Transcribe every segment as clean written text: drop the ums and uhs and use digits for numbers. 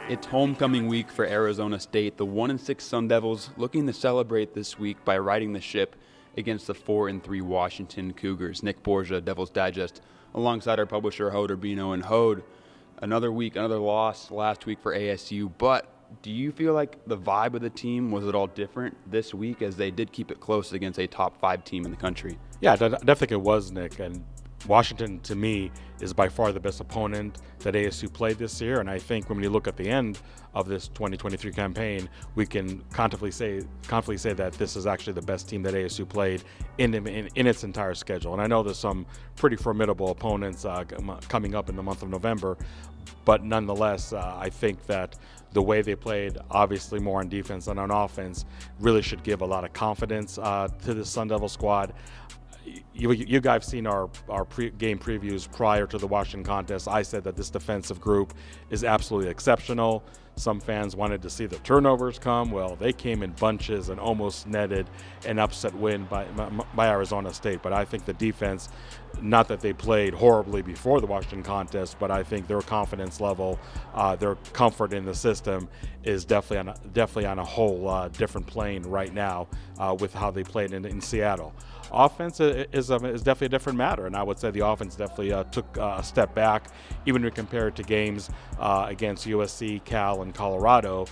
It's homecoming week for Arizona State. The 1-6 Sun Devils looking to celebrate this week by riding the ship against the 4-3 Washington Cougars. Nick Borgia, Devil's Digest, alongside our publisher Hode Urbino. And Hode, another week, another loss last week for ASU. But do you feel like the vibe of the team was at all different this week, as they did keep it close against a top 5 team in the country? Yeah, I definitely think it was, Nick. And Washington, to me, is by far the best opponent that ASU played this year. And I think when you look at the end of this 2023 campaign, we can confidently say that this is actually the best team that ASU played in its entire schedule. And I know there's some pretty formidable opponents coming up in the month of November, but nonetheless, I think that the way they played, obviously more on defense than on offense, really should give a lot of confidence to the Sun Devil squad. You guys have seen our game previews prior to the Washington contest. I said that this defensive group is absolutely exceptional. Some fans wanted to see the turnovers come. Well, they came in bunches and almost netted an upset win by Arizona State. But I think the defense, not that they played horribly before the Washington contest, but I think their confidence level, their comfort in the system is definitely on a whole different plane right now with how they played in Seattle. Offense is definitely a different matter, and I would say the offense definitely took a step back, even when compared to games against USC, Cal, and Colorado.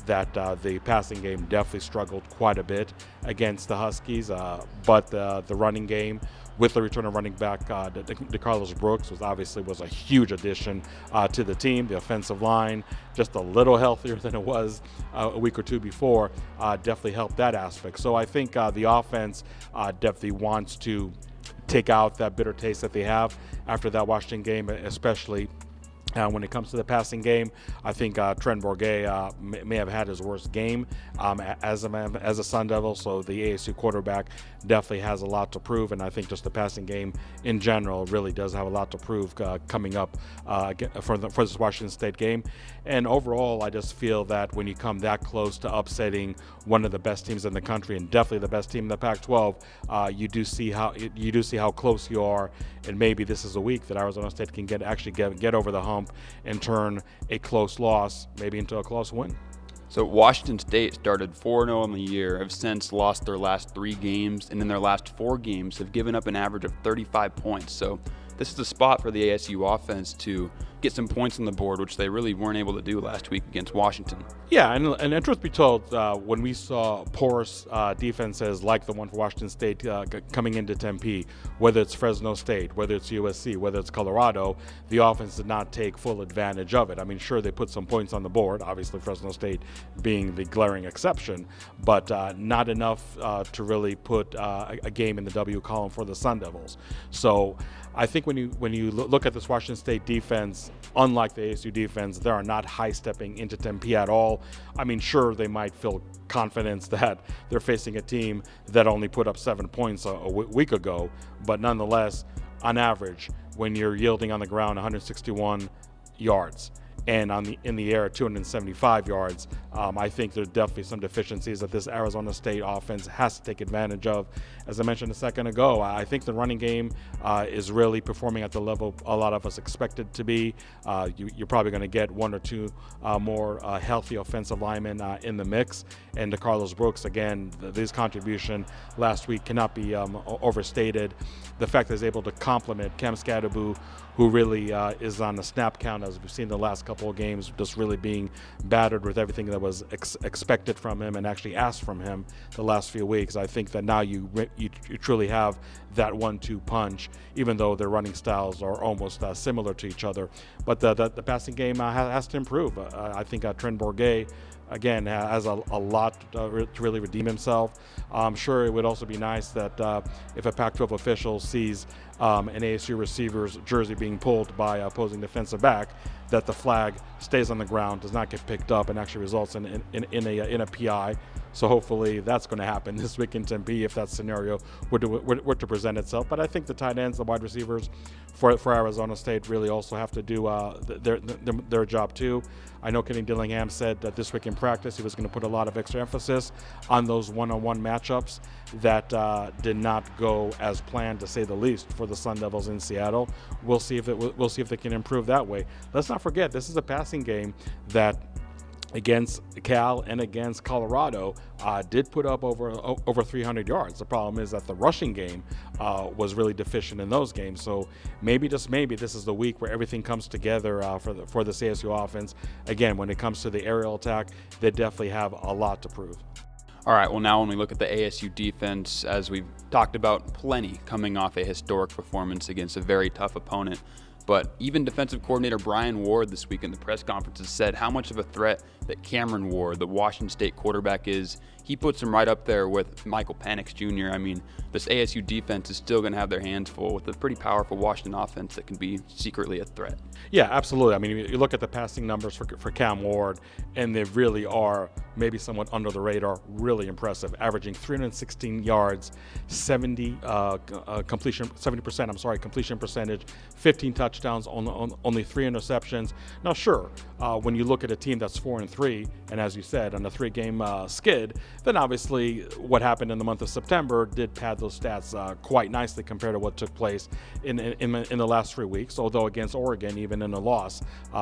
That the passing game definitely struggled quite a bit against the Huskies, but the running game, with the return of running back DeCarlos Brooks, was a huge addition to the team. The offensive line, just a little healthier than it was a week or two before, definitely helped that aspect. So I think the offense definitely wants to take out that bitter taste that they have after that Washington game, especially when it comes to the passing game. I think Trent Bourget may have had his worst game as a Sun Devil, so the ASU quarterback definitely has a lot to prove, and I think just the passing game in general really does have a lot to prove coming up for this Washington State game. And overall, I just feel that when you come that close to upsetting one of the best teams in the country, and definitely the best team in the Pac-12, you do see how close you are, and maybe this is a week that Arizona State can get over the hump and turn a close loss maybe into a close win. So Washington State started 4-0 on the year, have since lost their last 3 games, and in their last 4 games have given up an average of 35 points. So this is the spot for the ASU offense to get some points on the board, which they really weren't able to do last week against Washington. Yeah, and truth be told, when we saw porous defenses like the one for Washington State coming into Tempe, whether it's Fresno State, whether it's USC, whether it's Colorado, the offense did not take full advantage of it. I mean, sure, they put some points on the board, obviously Fresno State being the glaring exception, but not enough to really put a game in the W column for the Sun Devils. So I think when you look at this Washington State defense, unlike the ASU defense, they are not high-stepping into Tempe at all. I mean, sure, they might feel confidence that they're facing a team that only put up 7 points a week ago, but nonetheless, on average, when you're yielding on the ground 161 yards and in the air 275 yards, I think there's definitely some deficiencies that this Arizona State offense has to take advantage of. As I mentioned a second ago, I think the running game is really performing at the level a lot of us expected to be. You're probably going to get 1 or 2 more healthy offensive linemen in the mix. And DeCarlos Brooks, again, his contribution last week cannot be overstated. The fact that he's able to complement Cam Scadaboo, who really is on the snap count, as we've seen the last couple of games, just really being battered with everything that was expected from him and actually asked from him the last few weeks. I think that now you truly have that 1-2 punch, even though their running styles are almost similar to each other. But the passing game has to improve. I think Trent Bourget, again, has a lot to really redeem himself. I'm sure it would also be nice that if a Pac-12 official sees an ASU receiver's jersey being pulled by opposing defensive back, that the flag stays on the ground, does not get picked up, and actually results in a PI So hopefully that's going to happen this week in Tempe if that scenario were to present itself. But I think the tight ends, the wide receivers for Arizona State really also have to do their job too. I know Kenny Dillingham said that this week in practice he was going to put a lot of extra emphasis on those one-on-one matchups that did not go as planned, to say the least, for the Sun Devils in Seattle. We'll see if they can improve that way. Let's not forget, this is a passing game that against Cal and against Colorado did put up over 300 yards. The problem is that the rushing game was really deficient in those games. So maybe, just maybe, this is the week where everything comes together for this ASU offense. Again, when it comes to the aerial attack, they definitely have a lot to prove. All right, well, now when we look at the ASU defense, as we've talked about plenty, coming off a historic performance against a very tough opponent. But even defensive coordinator Brian Ward this week in the press conferences said how much of a threat that Cameron Ward, the Washington State quarterback, is. He puts him right up there with Michael Penix Jr. I mean, this ASU defense is still going to have their hands full with a pretty powerful Washington offense that can be secretly a threat. Yeah, absolutely. I mean, you look at the passing numbers for Cam Ward, and they really are maybe somewhat under the radar, really impressive, averaging 316 yards, 70% completion percentage, 15 touchdowns, only 3 interceptions. Now, sure, when you look at a team that's 4-3, and as you said, on a 3-game skid, then obviously what happened in the month of September did pad those stats quite nicely compared to what took place in the last 3 weeks. Although against Oregon, even in a loss,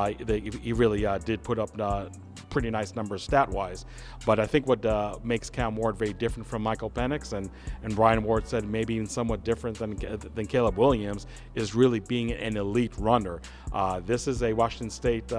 he really did put up pretty nice numbers stat-wise. But I think what makes Cam Ward very different from Michael Penix, and Brian Ward said maybe even somewhat different than Caleb Williams, is really being an elite runner. This is a Washington State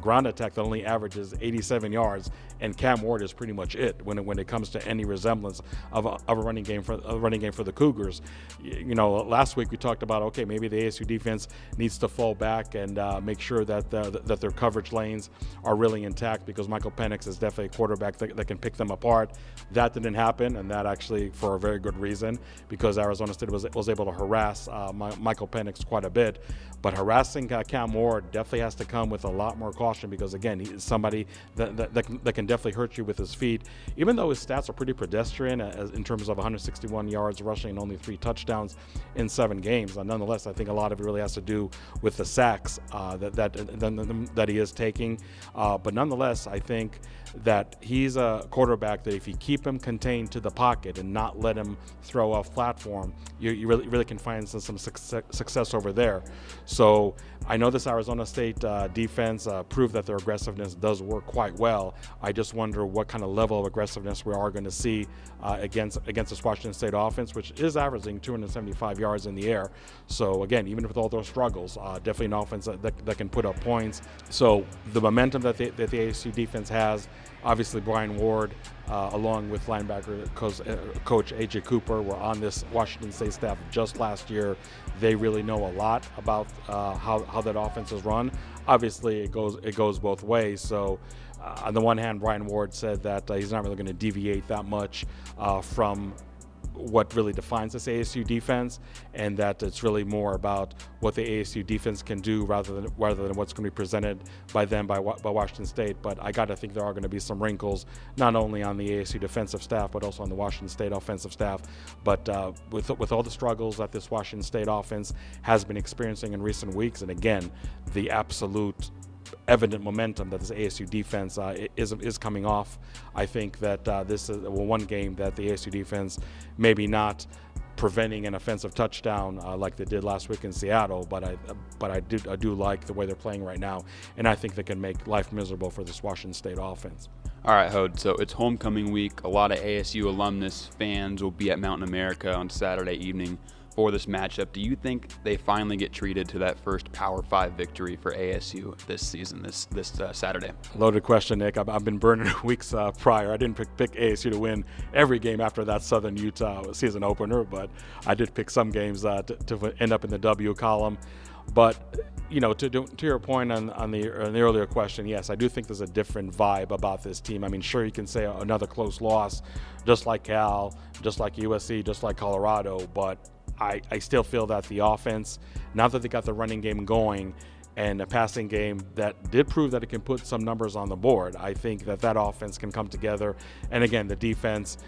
ground attack that only averages 87 yards, and Cam Ward is pretty much it when it comes to any resemblance of a running game for the Cougars. You know, last week we talked about, okay, maybe the ASU defense needs to fall back and make sure that their coverage lanes are really intact, because Michael Penix is definitely a quarterback that can pick them apart. That didn't happen, and that actually for a very good reason, because Arizona State was able to harass Michael Penix quite a bit. But harassing Cam Ward definitely has to come with a lot more caution, because again, he's somebody that can definitely hurt you with his feet. Even though his stats are pretty pedestrian in terms of 161 yards rushing and only 3 touchdowns in 7 games, nonetheless, I think a lot of it really has to do with the sacks that he is taking. But nonetheless, I think that he's a quarterback that if you keep him contained to the pocket and not let him throw off platform, you really can find some success over there. So I know this Arizona State defense proved that their aggressiveness does work quite well. I just wonder what kind of level of aggressiveness we are going to see against this Washington State offense, which is averaging 275 yards in the air. So again, even with all those struggles, definitely an offense that can put up points. So the momentum that the ASU defense has, obviously Brian Ward, along with linebacker coach A.J. Cooper, were on this Washington State staff just last year. They really know a lot about how that offense is run. Obviously, it goes both ways. So on the one hand, Brian Ward said that he's not really going to deviate that much from what really defines this ASU defense, and that it's really more about what the ASU defense can do rather than what's going to be presented by Washington State. But I got to think there are going to be some wrinkles, not only on the ASU defensive staff, but also on the Washington State offensive staff. But with all the struggles that this Washington State offense has been experiencing in recent weeks, and again, the absolute evident momentum that this ASU defense is coming off, I think that this is one game that the ASU defense maybe not preventing an offensive touchdown like they did last week in Seattle, but I do like the way they're playing right now, and I think they can make life miserable for this Washington State offense. All right, Hode, so it's homecoming week. A lot of ASU alumnus fans will be at Mountain America on Saturday evening for this matchup. Do you think they finally get treated to that first Power 5 victory for ASU this season, this Saturday? Loaded question, Nick. I've been burning weeks prior. I didn't pick ASU to win every game after that Southern Utah season opener, but I did pick some games to end up in the W column. But you know, to your point on the earlier question, yes, I do think there's a different vibe about this team. I mean, sure, you can say another close loss, just like Cal, just like USC, just like Colorado, but I still feel that the offense, now that they got the running game going, and a passing game that did prove that it can put some numbers on the board. I think that offense can come together. And again, the defense,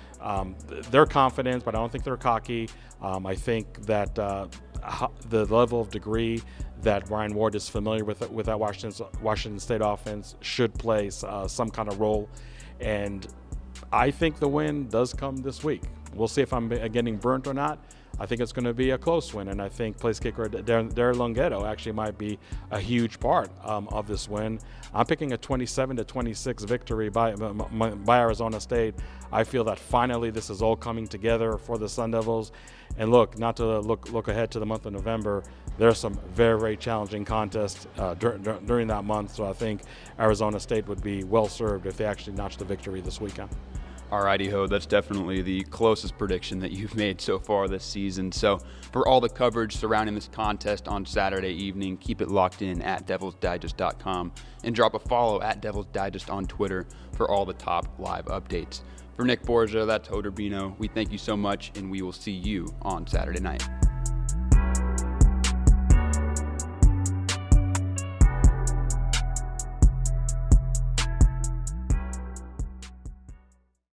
they're confident, but I don't think they're cocky. I think that the level of degree that Brian Ward is familiar with that Washington State offense should play some kind of role. And I think the win does come this week. We'll see if I'm getting burnt or not. I think it's going to be a close win, and I think place kicker Darren Longetto actually might be a huge part of this win. I'm picking a 27-26 victory by Arizona State. I feel that finally this is all coming together for the Sun Devils. And look, not to look ahead to the month of November, there's some very, very challenging contests during that month. So I think Arizona State would be well served if they actually notched the victory this weekend. Alrighty ho, that's definitely the closest prediction that you've made so far this season. So for all the coverage surrounding this contest on Saturday evening, keep it locked in at DevilsDigest.com and drop a follow at Devils Digest on Twitter for all the top live updates. For Nick Borgia, that's Hoder Bino. We thank you so much, and we will see you on Saturday night.